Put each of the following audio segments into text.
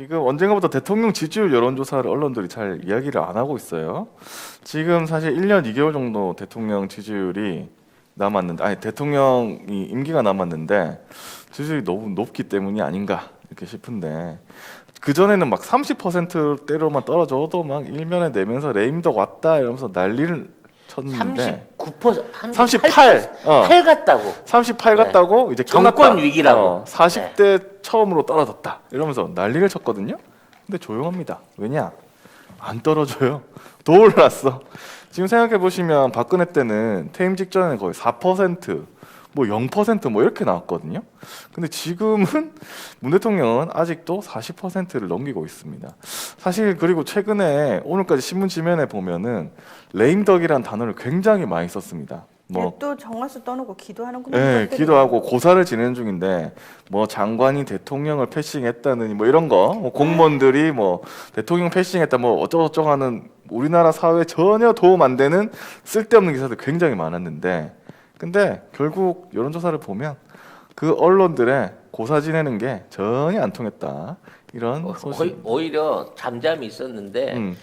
지금 언젠가부터 대통령 지지율 여론조사를 언론들이 잘 이야기를 안 하고 있어요. 지금 사실 1년 2개월 정도 대통령 지지율이 남았는데, 아니 대통령이 임기가 남았는데 지지율이 너무 높기 때문이 아닌가 이렇게 싶은데, 그 전에는 막 30%대로만 떨어져도 막 일면에 내면서 레임덕 왔다 이러면서 난리를 쳤는데 39%, 38, 8 같다고. 38 네. 같다고 이제 정권 끝났다. 위기라고. 40대 처음으로 떨어졌다 이러면서 난리를 쳤거든요. 근데 조용합니다. 왜냐? 안 떨어져요. 더 올랐어. 지금 생각해 보시면 박근혜 때는 퇴임 직전에 거의 4%, 뭐 0% 이렇게 나왔거든요. 근데 지금은 문 대통령은 아직도 40%를 넘기고 있습니다. 사실 그리고 최근에 오늘까지 신문 지면에 보면은 레임덕이라는 단어를 굉장히 많이 썼습니다. 뭐 또 정화수 떠놓고 기도하는구나. 네, 기도하고 고사를 진행 중인데 뭐 장관이 대통령을 패싱했다느니 뭐 이런 거, 뭐 공무원들이 뭐 대통령 패싱했다 뭐 어쩌고저쩌고 하는 우리나라 사회에 전혀 도움 안 되는 쓸데없는 기사들 굉장히 많았는데, 근데 결국 여론조사를 보면 그 언론들의 고사 지내는 게 전혀 안 통했다 이런 소식. 오히려 잠잠히 있었는데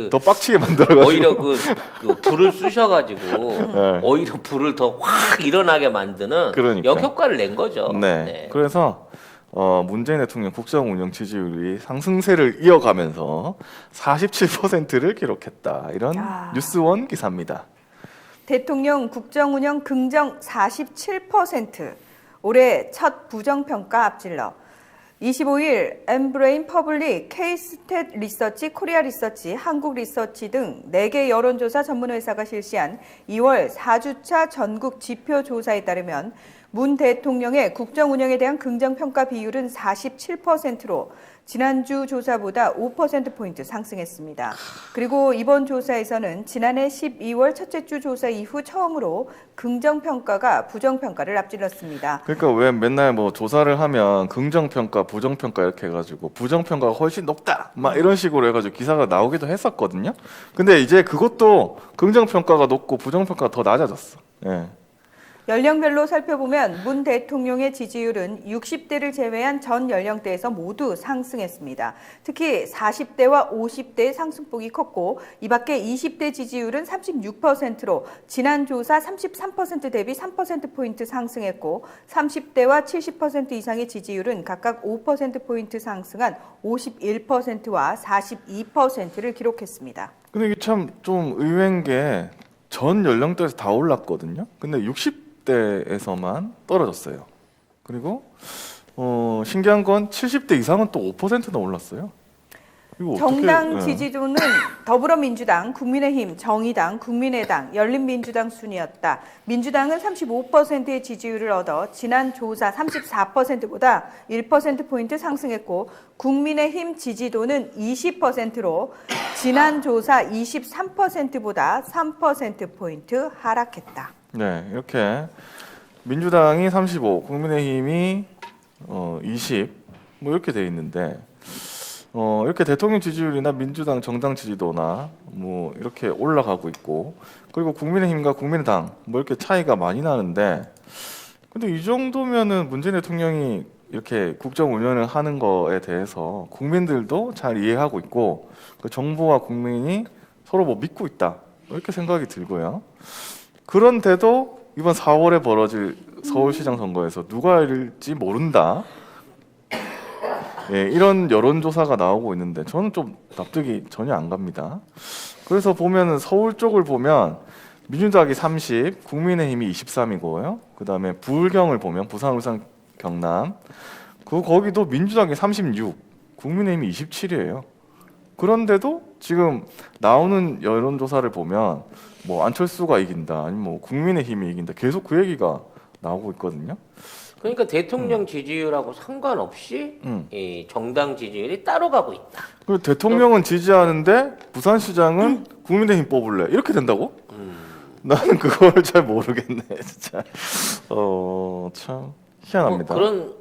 더 빡치게 만들어가지고 오히려 그 불을 쑤셔가지고 네. 오히려 불을 더 확 일어나게 만드는 그러니까. 역효과를 낸 거죠. 네. 그래서 문재인 대통령 국정 운영 지지율이 상승세를 이어가면서 47%를 기록했다. 이런 뉴스원 기사입니다. 대통령 국정운영 긍정 47%. 올해 첫 부정평가 앞질러 25일 엠브레인 퍼블릭, K스탯 리서치, 코리아 리서치, 한국 리서치 등 4개 여론조사 전문회사가 실시한 2월 4주차 전국 지표조사에 따르면 문 대통령의 국정운영에 대한 긍정평가 비율은 47%로 지난주 조사보다 5%포인트 상승했습니다. 그리고 이번 조사에서는 지난해 12월 첫째 주 조사 이후 처음으로 긍정평가가 부정평가를 앞질렀습니다. 그러니까 왜 맨날 뭐 조사를 하면 긍정평가, 부정평가 이렇게 해가지고 부정평가가 훨씬 높다 막 이런 식으로 해가지고 기사가 나오기도 했었거든요. 근데 이제 그것도 긍정평가가 높고 부정평가가 더 낮아졌어. 예. 연령별로 살펴보면 문 대통령의 지지율은 60대를 제외한 전 연령대에서 모두 상승했습니다. 특히 40대와 50대의 상승폭이 컸고, 이 밖에 20대 지지율은 36%로 지난 조사 33% 대비 3%포인트 상승했고, 30대와 70% 이상의 지지율은 각각 5%포인트 상승한 51%와 42%를 기록했습니다. 근데 이게 참 좀 의외인 게 전 연령대에서 다 올랐거든요. 근데 60대에서만 떨어졌어요. 그리고 신기한 건 70대 이상은 또 5%나 올랐어요. 이거 정당 어떻게, 지지도는 더불어민주당, 국민의힘, 정의당, 국민의당, 열린민주당 순이었다. 민주당은 35%의 지지율을 얻어 지난 조사 34%보다 1%포인트 상승했고, 국민의힘 지지도는 20%로 지난 조사 23%보다 3%포인트 하락했다. 네, 이렇게 민주당이 35, 국민의힘이 20, 뭐 이렇게 돼 있는데, 이렇게 대통령 지지율이나 민주당 정당 지지도나 뭐 이렇게 올라가고 있고, 그리고 국민의힘과 국민의당 뭐 이렇게 차이가 많이 나는데, 근데 이 정도면은 문재인 대통령이 이렇게 국정 운영을 하는 거에 대해서 국민들도 잘 이해하고 있고, 그 정부와 국민이 서로 뭐 믿고 있다 이렇게 생각이 들고요. 그런데도 이번 4월에 벌어질 서울시장 선거에서 누가 이길지 모른다. 예, 이런 여론조사가 나오고 있는데 저는 좀 납득이 전혀 안 갑니다. 그래서 보면은 서울 쪽을 보면 민주당이 30, 국민의힘이 23이고요. 그 다음에 부울경을 보면 부산, 울산, 경남, 거기도 민주당이 36, 국민의힘이 27이에요. 그런데도 지금 나오는 여론조사를 보면 뭐 안철수가 이긴다, 아니면 뭐 국민의힘이 이긴다, 계속 그 얘기가 나오고 있거든요. 그러니까 대통령 지지율하고 상관없이 이 정당 지지율이 따로 가고 있다. 그리고 대통령은 지지하는데 부산시장은 국민의힘 뽑을래 이렇게 된다고? 나는 그걸 잘 모르겠네 진짜. 참 희한합니다. 그런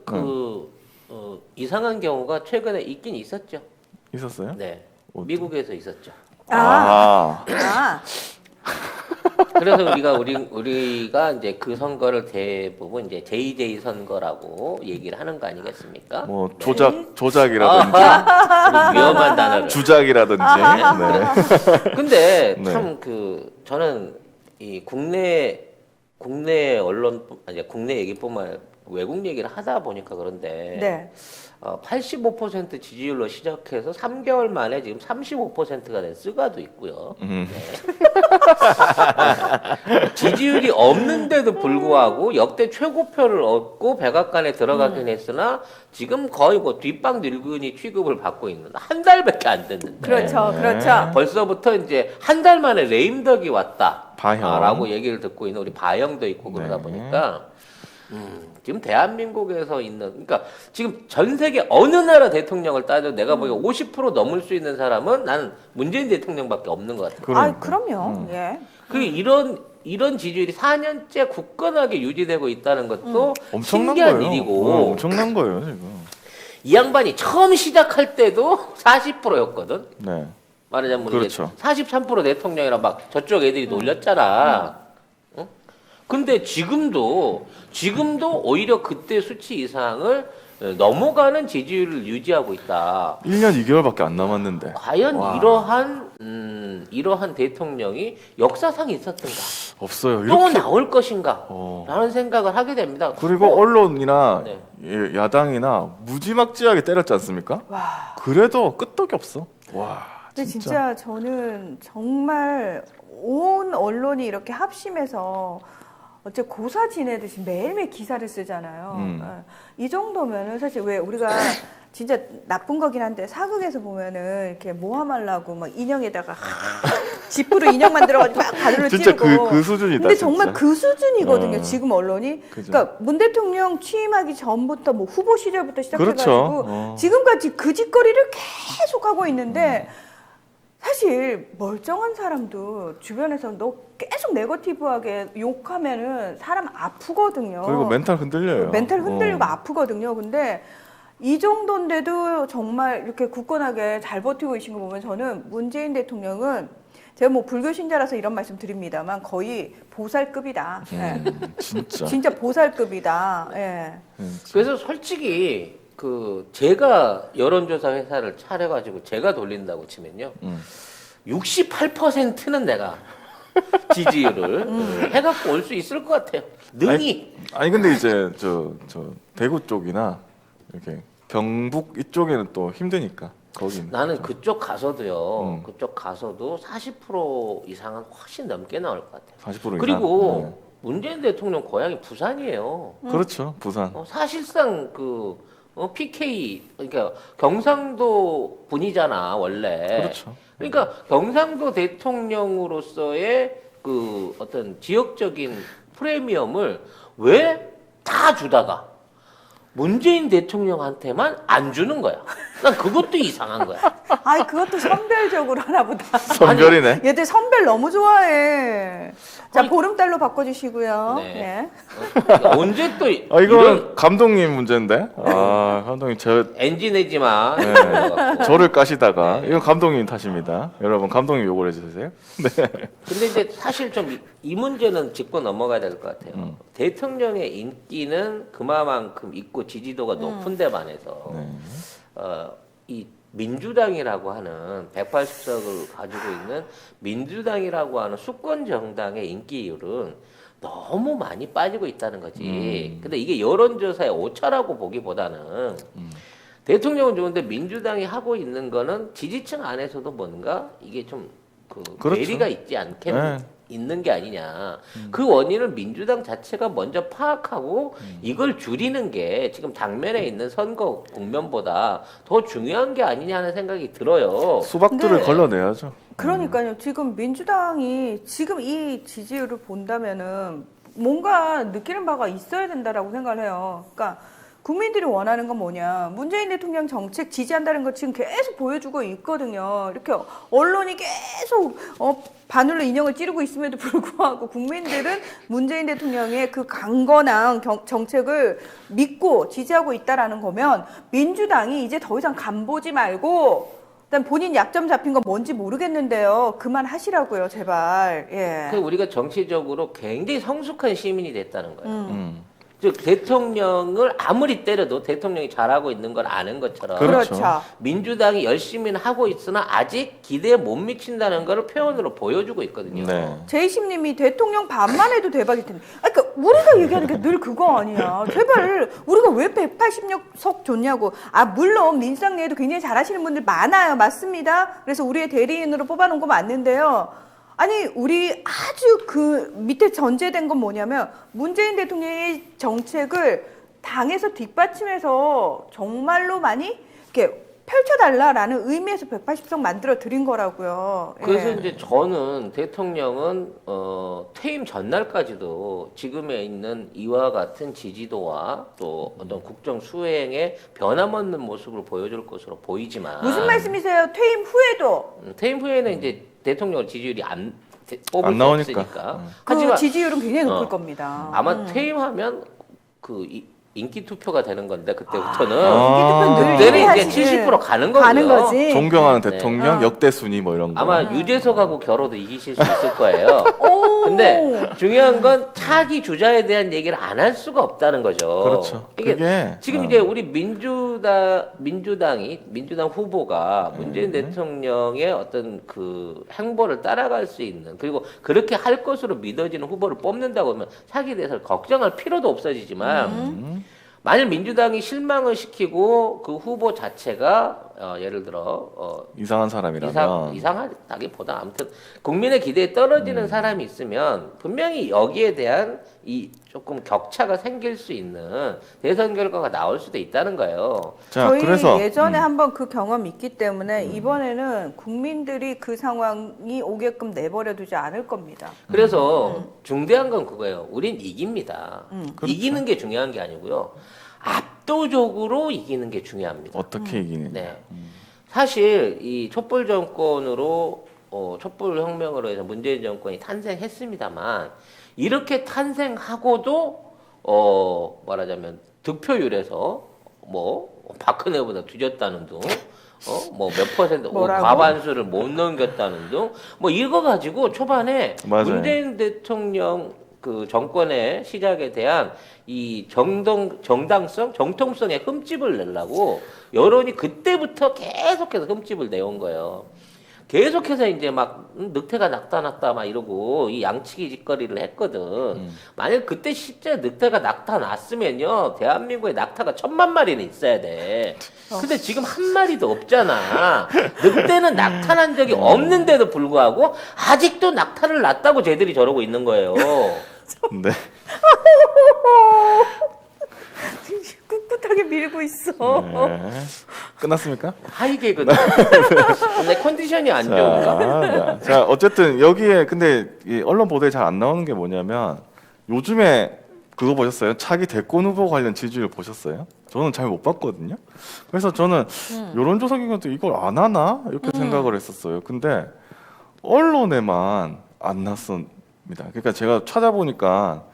이상한 경우가 최근에 있긴 있었죠. 있었어요? 네, 어떤? 미국에서 있었죠. 아. 그래서 우리가 이제 그 선거를 대부분 이제 JJ 선거라고 얘기를 하는 거 아니겠습니까? 뭐 조작이라든지 그리고 위험한 단어를. 주작이라든지. 네. 근데 네. 참 저는 이 국내 언론 아니 국내 얘기뿐만 아니라 외국 얘기를 하다 보니까 그런데 네. 85% 지지율로 시작해서 3개월 만에 지금 35%가 된 스가도 있고요. 네. 지지율이 없는데도 불구하고 역대 최고표를 얻고 백악관에 들어가긴 했으나 지금 거의 뭐 뒷방 늙은이 취급을 받고 있는 한 달밖에 안 됐는데 그렇죠, 네. 그렇죠. 벌써부터 이제 한 달 만에 레임덕이 왔다. 바형. 라고 얘기를 듣고 있는 우리 바형도 있고 그러다 네. 보니까 지금 대한민국에서 있는 그러니까 지금 전 세계 어느 나라 대통령을 따져도 내가 보기에 50% 넘을 수 있는 사람은 나는 문재인 대통령밖에 없는 것 같아요. 아, 그러니까. 그럼요. 예. 그 이런 지지율이 4년째 굳건하게 유지되고 있다는 것도 엄청난 신기한 거예요. 일이고 엄청난 거예요, 지금. 이 양반이 처음 시작할 때도 40%였거든. 네. 말하자면 그렇죠. 43% 대통령이라 막 저쪽 애들이 놀렸잖아. 응? 근데 지금도 오히려 그때 수치 이상을 넘어가는 지지율을 유지하고 있다. 1년 2개월밖에 안 남았는데. 과연 와. 이러한 대통령이 역사상에 있었던가? 없어요. 또 이렇게. 나올 것인가? 어. 라는 생각을 하게 됩니다. 그리고 언론이나 네. 예, 야당이나 무지막지하게 때렸지 않습니까? 와. 그래도 끄떡이 없어. 와, 근데 진짜. 진짜 저는 정말 온 언론이 이렇게 합심해서 어째 고사 지내듯이 매일매일 기사를 쓰잖아요. 이 정도면은 사실 왜 우리가 진짜 나쁜 거긴 한데 사극에서 보면은 이렇게 모함하려고 막 인형에다가 지프로 인형 만들어가지고 막 바늘로 진짜 찌르고. 그 수준이다. 근데 진짜. 정말 그 수준이거든요. 어. 지금 언론이. 그죠. 그러니까 문 대통령 취임하기 전부터 뭐 후보 시절부터 시작해가지고 그렇죠. 어. 지금까지 그 짓거리를 계속 하고 있는데. 사실 멀쩡한 사람도 주변에서 너 계속 네거티브하게 욕하면은 사람 아프거든요. 그리고 멘탈 흔들려요. 멘탈 흔들리고 어. 아프거든요. 근데 이 정도인데도 정말 이렇게 굳건하게 잘 버티고 계신 거 보면 저는 문재인 대통령은 제가 뭐 불교 신자라서 이런 말씀 드립니다만 거의 보살급이다. 예. 진짜. 진짜 보살급이다. 예. 그래서 솔직히 제가 여론조사 회사를 차려가지고 제가 돌린다고 치면요. 68%는 내가 지지율을 해갖고 올 수 있을 것 같아요. 능히. 아니 근데 이제 저 대구 쪽이나 이렇게 경북 이쪽에는 또 힘드니까 거기는. 나는 그쪽 가서도요. 음. 그쪽 가서도 40% 이상은 훨씬 넘게 나올 것 같아요. 40% 이상. 그리고 문재인 대통령 고향이 부산이에요. 네. 그렇죠. 부산. 사실상 PK 그러니까 경상도 분이잖아 원래. 그렇죠. 그러니까 경상도 대통령으로서의 그 어떤 지역적인 프리미엄을 왜 다 주다가 문재인 대통령한테만 안 주는 거야. 난 그것도 이상한 거야. 아이 그것도 선별적으로 하나 보다. 선별이네. 얘들 선별 너무 좋아해. 자 아니, 보름달로 바꿔주시고요. 네. 예. 언제 또 이거는 이런 감독님 문제인데. 아 감독님 엔진 내지 마. 네. 저를 까시다가 이건 감독님 탓입니다. 여러분 감독님 욕을 해주세요. 네. 근데 이제 사실 좀 이 문제는 짚고 넘어가야 될 것 같아요. 대통령의 인기는 그만큼 있고 지지도가 높은 데 반해서 네. 이 민주당이라고 하는 180석을 가지고 있는 민주당이라고 하는 수권 정당의 인기율은 너무 많이 빠지고 있다는 거지. 근데 이게 여론조사의 오차라고 보기보다는 대통령은 좋은데 민주당이 하고 있는 거는 지지층 안에서도 뭔가 이게 좀 그렇죠. 괴리가 있지 않겠 네. 있는 게 아니냐. 그 원인을 민주당 자체가 먼저 파악하고 이걸 줄이는 게 지금 당면에 있는 선거 국면보다 더 중요한 게 아니냐는 생각이 들어요. 수박들을 네. 걸러내야죠. 그러니까요. 지금 민주당이 지금 이 지지율을 본다면은 뭔가 느끼는 바가 있어야 된다라고 생각을 해요. 그러니까 국민들이 원하는 건 뭐냐. 문재인 대통령 정책 지지한다는 거 지금 계속 보여주고 있거든요. 이렇게 언론이 계속 바늘로 인형을 찌르고 있음에도 불구하고 국민들은 문재인 대통령의 그 강건한 정책을 믿고 지지하고 있다라는 거면 민주당이 이제 더 이상 간보지 말고 일단 본인 약점 잡힌 건 뭔지 모르겠는데요. 그만하시라고요, 제발. 예. 그 우리가 정치적으로 굉장히 성숙한 시민이 됐다는 거예요. 음. 즉 대통령을 아무리 때려도 대통령이 잘하고 있는 걸 아는 것처럼 그렇죠. 민주당이 열심히는 하고 있으나 아직 기대에 못 미친다는 걸 표현으로 보여주고 있거든요. 네. 제이심님이 대통령 반만 해도 대박일 텐데. 아, 그러니까 우리가 얘기하는 게 늘 그거 아니야. 제발 우리가 왜 180석 줬냐고. 아, 물론 민주당 내에도 굉장히 잘하시는 분들 많아요. 맞습니다. 그래서 우리의 대리인으로 뽑아놓은 거 맞는데요. 아니, 우리 아주 그 밑에 전제된 건 뭐냐면 문재인 대통령의 정책을 당에서 뒷받침해서 정말로 많이 이렇게 펼쳐달라라는 의미에서 180석 만들어 드린 거라고요. 그래서 예. 이제 저는 대통령은 퇴임 전날까지도 지금에 있는 이와 같은 지지도와 또 어떤 국정 수행에 변함없는 모습을 보여줄 것으로 보이지만 무슨 말씀이세요? 퇴임 후에도 퇴임 후에는 이제 대통령 지지율이 뽑을 안 수 나오니까. 없으니까. 그 하지만 지지율은 굉장히 높을 어, 겁니다. 아마 퇴임하면 그 인기 투표가 되는 건데 그때부터는 아. 그때는 이제 70% 가는 거죠. 가는 거지. 존경하는 네. 대통령 역대 순위 뭐 이런 거. 아마 유재석하고 결호도 이기실 수 있을 거예요. 오. 근데 중요한 건 차기 주자에 대한 얘기를 안 할 수가 없다는 거죠. 그렇죠. 이게 그게 지금 이제 우리 민주당 후보가 문재인 대통령의 어떤 그 행보를 따라갈 수 있는 그리고 그렇게 할 것으로 믿어지는 후보를 뽑는다고 하면 차기에 대해서 걱정할 필요도 없어지지만 만일 민주당이 실망을 시키고 그 후보 자체가 예를 들어 이상한 사람이라면 이상하다기보다 아무튼 국민의 기대에 떨어지는 사람이 있으면 분명히 여기에 대한 이 조금 격차가 생길 수 있는 대선 결과가 나올 수도 있다는 거예요. 자, 저희 그래서 예전에 한번 그 경험이 있기 때문에 이번에는 국민들이 그 상황이 오게끔 내버려 두지 않을 겁니다. 그래서 중대한 건 그거예요. 우린 이깁니다. 그렇죠. 이기는 게 중요한 게 아니고요. 압도적으로 이기는 게 중요합니다. 어떻게 이기느냐. 네. 사실 이 촛불 정권으로 촛불 혁명으로 해서 문재인 정권이 탄생했습니다만 이렇게 탄생하고도 말하자면 득표율에서 뭐 박근혜보다 뒤졌다는 등 뭐 몇 퍼센트 뭐라고? 과반수를 못 넘겼다는 등 뭐 이거 가지고 초반에 맞아요. 문재인 대통령 그 정권의 시작에 대한 이 정당성, 정통성에 흠집을 내려고 여론이 그때부터 계속해서 흠집을 내온 거예요. 계속해서 이제 막 늑대가 나타났다 막 이러고 이 양치기 짓거리를 했거든. 만약 그때 실제 늑대가 나타났으면요, 대한민국에 낙타가 1000만 마리는 있어야 돼. 근데 지금 한 마리도 없잖아. 늑대는 나타난 적이 없는데도 불구하고 아직도 낙타를 낳았다고 쟤들이 저러고 있는 거예요. 네. 꿋꿋하게 밀고 있어. 네. 끝났습니까? 하이개거든. 근데 컨디션이 안 좋은가? 자, 어쨌든 여기에 근데 이 언론 보도에 잘 안 나오는 게 뭐냐면 요즘에 그거 보셨어요? 차기 대권 후보 관련 지지율 보셨어요? 저는 잘 못 봤거든요. 그래서 저는 여론조사 기관도 이걸 안 하나 이렇게 생각을 했었어요. 근데 언론에만 안 났습니다. 그러니까 제가 찾아보니까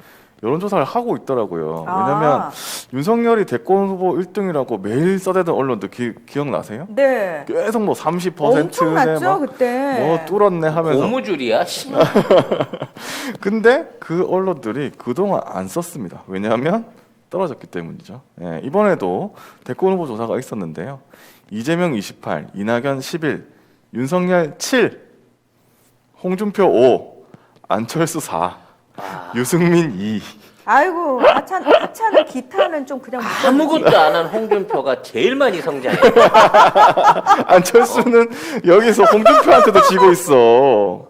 여론조사를 하고 있더라고요. 왜냐면 아. 윤석열이 대권 후보 1등이라고 매일 써대던 언론도 기억나세요? 네. 계속 뭐 30%네 엄청났죠 그때. 뭐 뚫었네 하면서. 고무줄이야? 근데 그 언론들이 그동안 안 썼습니다. 왜냐하면 떨어졌기 때문이죠. 예, 이번에도 대권 후보 조사가 있었는데요. 이재명 28, 이낙연 11, 윤석열 7, 홍준표 5, 안철수 4, 유승민 2. 아이고 하찮은 기타는 좀 그냥 아무것도 안 한 홍준표가 제일 많이 성장해. 안철수는 여기서 홍준표한테도 지고 있어.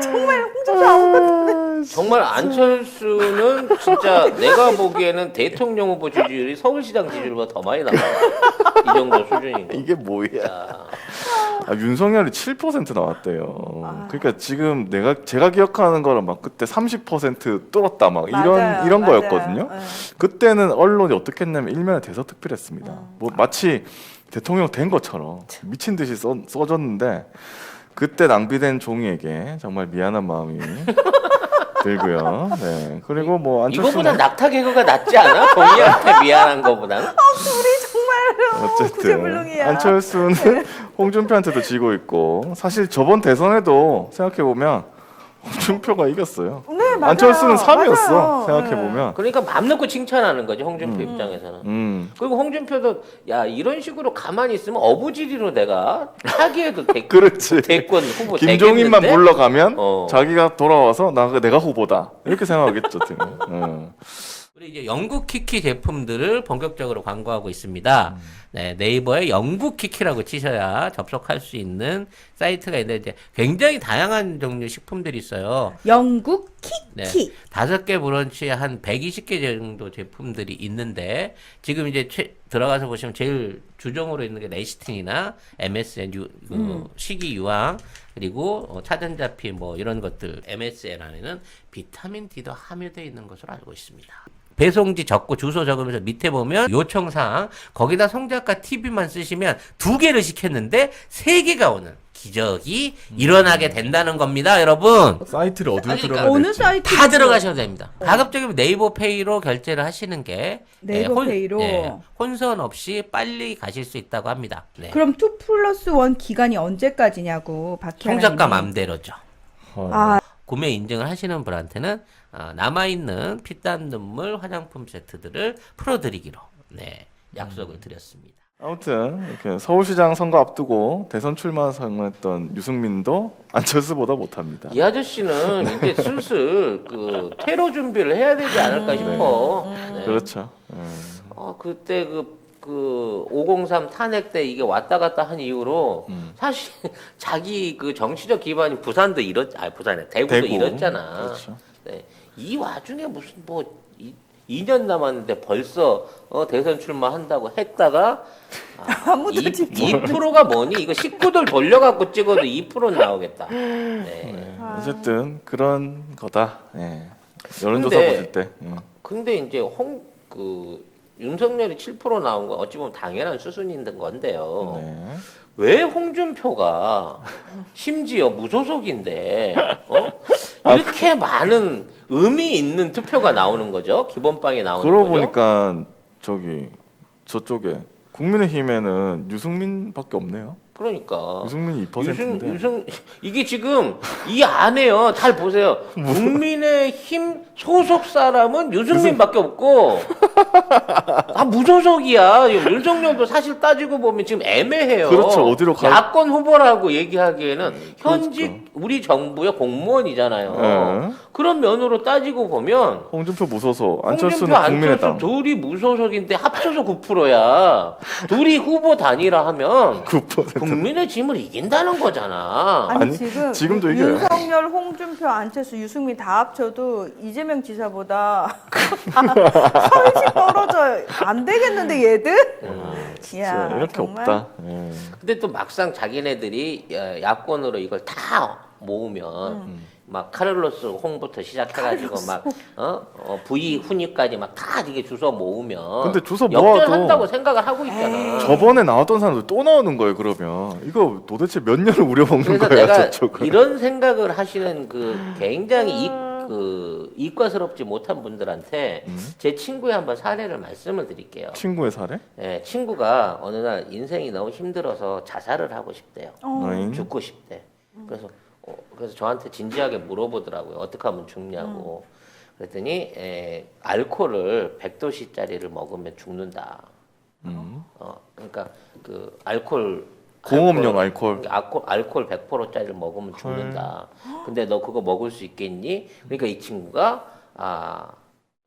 정말 홍준표 아무것도 정말 안철수는 진짜 내가 보기에는 대통령 후보 지지율이 서울시장 지지율보다 더 많이 나와. 이 정도 수준인 거. 이게 뭐야? 윤석열이 7% 나왔대요. 그러니까 지금 제가 기억하는 거는 막 그때 30% 뚫었다 막 맞아요, 이런 맞아요. 거였거든요. 네. 그때는 언론이 어떻게 했냐면 일면에 대서특필했습니다. 뭐 마치 대통령 된 것처럼 미친 듯이 써줬는데 그때 낭비된 종이에게 정말 미안한 마음이 들고요. 네. 그리고 뭐 안철수는 이거보다 낙타 개그가 낫지 않아? 동의한테 미안한 거보다는? 우리 정말로 어쨌든 구제불능이야. 안철수는 홍준표한테도 지고 있고 사실 저번 대선에도 생각해 보면 홍준표가 이겼어요. 네, 맞아요. 안철수는 3위였어. 맞아요. 생각해 네. 보면. 그러니까 맘 놓고 칭찬하는 거지 홍준표 입장에서는. 그리고 홍준표도 야 이런 식으로 가만히 있으면 어부지리로 내가 차기에도 그렇지. 대권 후보 김종인만 되겠는데? 물러가면 어. 자기가 돌아와서 내가 후보다 이렇게 생각하겠죠. 우리 이제 영국 키키 제품들을 본격적으로 광고하고 있습니다. 네, 네이버에 영국 키키라고 치셔야 접속할 수 있는 사이트가 있는데 이제 굉장히 다양한 종류 식품들이 있어요. 영국 네, 키키. 5개 브런치에 한 120개 정도 제품들이 있는데 지금 이제 들어가서 보시면 제일 주종으로 있는 게 레시틴이나 MSN 식이 유황 그리고 차전자피 뭐 이런 것들 MSN 안에는 비타민 D도 함유되어 있는 것으로 알고 있습니다. 배송지 적고 주소 적으면서 밑에 보면 요청사항 거기다 송작가 TV만 쓰시면 2개를 시켰는데 3개가 오는 기적이 일어나게 된다는 겁니다, 여러분. 사이트를 어디로 그러니까 들어가야 어느 될지. 사이트? 다 들어가셔도 됩니다. 가급적이면 네이버페이로 결제를 하시는 게 네이버페이로. 혼선 없이 빨리 가실 수 있다고 합니다. 네. 그럼 2+1 기간이 언제까지냐고 박혜아님이. 송작가 맘대로죠. 아, 구매 인증을 하시는 분한테는 남아있는 피땀 눈물 화장품 세트들을 풀어드리기로 약속을 드렸습니다. 아무튼 이렇게 서울시장 선거 앞두고 대선 출마 선언했던 유승민도 안철수보다 못합니다. 이 아저씨는 이제 슬슬 그 테러 준비를 해야 되지 않을까 싶어. 네. 그렇죠. 그때 그 503 탄핵 때 이게 왔다 갔다 한 이후로 사실 자기 그 정치적 기반이 부산도 부산에 대구도 대구. 잃었잖아. 그렇죠. 네. 이 와중에 무슨 2년 남았는데 벌써 대선 출마한다고 했다가 아무도 2%가 뭐니? 이거 식구들 돌려갖고 찍어도 2%는 나오겠다. 네. 어쨌든 그런 거다. 예. 여론조사 근데- 보실 때. 근데 이제 윤석열이 7% 나온 건 어찌 보면 당연한 수순인 건데요. 네. 왜 홍준표가 심지어 무소속인데 이렇게 많은 의미 있는 투표가 나오는 거죠? 기본빵에 나오는 그러고 거죠? 보니까 저쪽에 국민의힘에는 유승민밖에 없네요. 그러니까 유승민이 2%인데. 이게 지금 이 안에요. 잘 보세요. 국민의힘 소속 사람은 유승민밖에 없고 무소속이야. 윤석열도 사실 따지고 보면 지금 애매해요. 그렇죠. 어디로 가- 야권 후보라고 얘기하기에는 현직 그렇죠. 우리 정부의 공무원이잖아요. 네. 그런 면으로 따지고 보면 홍준표 무소속, 홍준표, 안철수는 안철수 국민의당. 둘이 무소속인데 합쳐서 9%야. 둘이 후보 단위라 하면 9%. 국민의 짐을 이긴다는 거잖아. 아니, 아니, 지금 지금도 이겨요. 윤석열, 홍준표, 안철수, 유승민 다 합쳐도 이재명 지사보다 훨씬 떨어져. 안 되겠는데 얘들? 진짜 이렇게 정말? 없다. 예. 근데 또 막상 자기네들이 야권으로 이걸 다 모으면 막 카를로스 홍부터 시작해가지고 막 V 훈이까지 막 다 이게 주워 모으면 근데 주워 모아도 역전한다고 생각을 하고 있잖아. 저번에 나왔던 사람들 또 나오는 거예요. 그러면 이거 도대체 몇 년을 우려먹는 그래서 거야 내가 저쪽은. 이런 생각을 하시는 그 굉장히 이과스럽지 못한 분들한테 제 친구의 한번 사례를 말씀을 드릴게요. 친구의 사례? 예, 친구가 어느 날 인생이 너무 힘들어서 자살을 하고 싶대요. 음. 죽고 싶대. 그래서 저한테 진지하게 물어보더라고요. 어떻게 하면 죽냐고. 그랬더니 알코올을 100도씨짜리를 먹으면 죽는다. 그러니까 그 공업용 알코올. 알코올 100%짜리를 먹으면 죽는다. 근데 너 그거 먹을 수 있겠니? 그러니까 이 친구가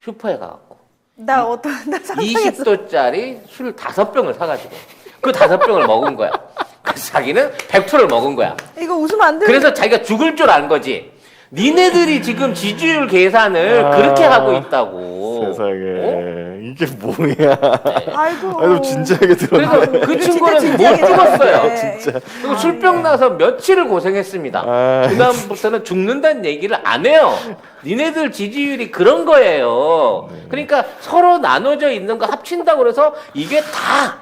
슈퍼에 가갖고 나 상상했어. 20도짜리 술 5병을 사가지고 그 5병을 먹은 거야. 그래서 자기는 100%를 먹은 거야. 이거 웃으면 안 돼. 그래서 자기가 죽을 줄 안 거지. 니네들이 지금 지지율 계산을 그렇게 하고 있다고. 세상에 이게 뭐야? 아이고. 아이고 진지하게 들었네. 그래서 그 친구는 못 진지하게 죽었어요. 들었네. 진짜. 그리고 술병 나서 며칠을 고생했습니다. 아, 그다음부터는 죽는다는 얘기를 안 해요. 니네들 지지율이 그런 거예요. 그러니까 서로 나눠져 있는 거 합친다고 그래서 이게 다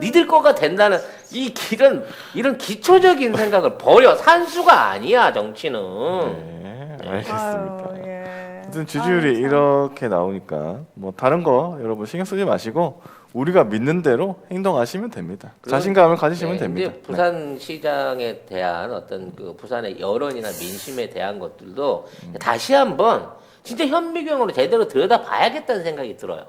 니들 거가 된다는 이 길은 이런 기초적인 생각을 버려. 산수가 아니야 정치는. 네, 알겠습니다. 아유, 예. 하여튼 지지율이 아유, 참. 이렇게 나오니까 뭐 다른 거 여러분 신경 쓰지 마시고 우리가 믿는 대로 행동하시면 됩니다. 그럼- 자신감을 가지시면 네, 됩니다. 근데 부산시장에 대한 어떤 그 부산의 여론이나 민심에 대한 것들도 다시 한번 진짜 현미경으로 제대로 들여다봐야겠다는 생각이 들어요.